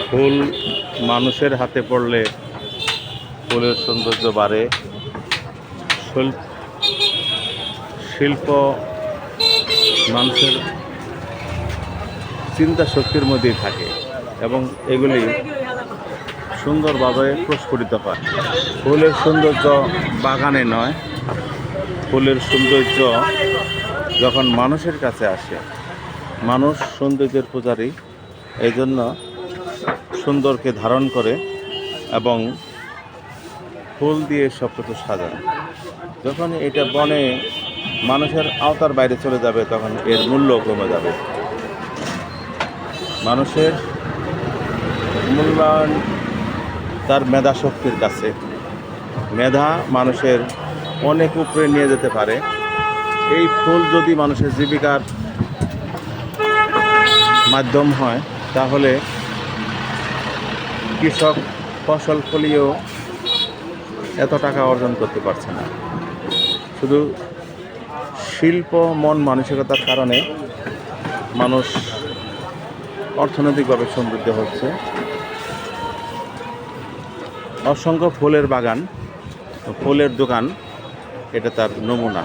ফুল মানুষের হাতে পড়লে ফুলের সৌন্দর্য বাড়ে। শিল্প মানুষের চিন্তা শক্তির মধ্যেই থাকে এবং এগুলি সুন্দরভাবে প্রস্ফুটিত হয়। ফুলের সৌন্দর্য বাগানে নয়, ফুলের সৌন্দর্য যখন মানুষের কাছে আসে। মানুষ সৌন্দর্যের পূজারী, এই জন্য সুন্দরকে ধারণ করে এবং ফুল দিয়ে সব কিছু সাজায়। যখন এটা বনে মানুষের আওতার বাইরে চলে যাবে তখন এর মূল্য কমে যাবে। মানুষের মূল্যায়ন তার মেধা শক্তির কাছে। মেধা মানুষের অনেক উপরে নিয়ে যেতে পারে। এই ফুল যদি মানুষের জীবিকার মাধ্যম হয় তাহলে কৃষক ফসল ফলিয়েও এত টাকা অর্জন করতে পারছে না। শুধু শিল্প মন মানসিকতার কারণে মানুষ অর্থনৈতিকভাবে সমৃদ্ধ হচ্ছে। অসংখ্য ফুলের বাগান, ফুলের দোকান, এটা তার নমুনা।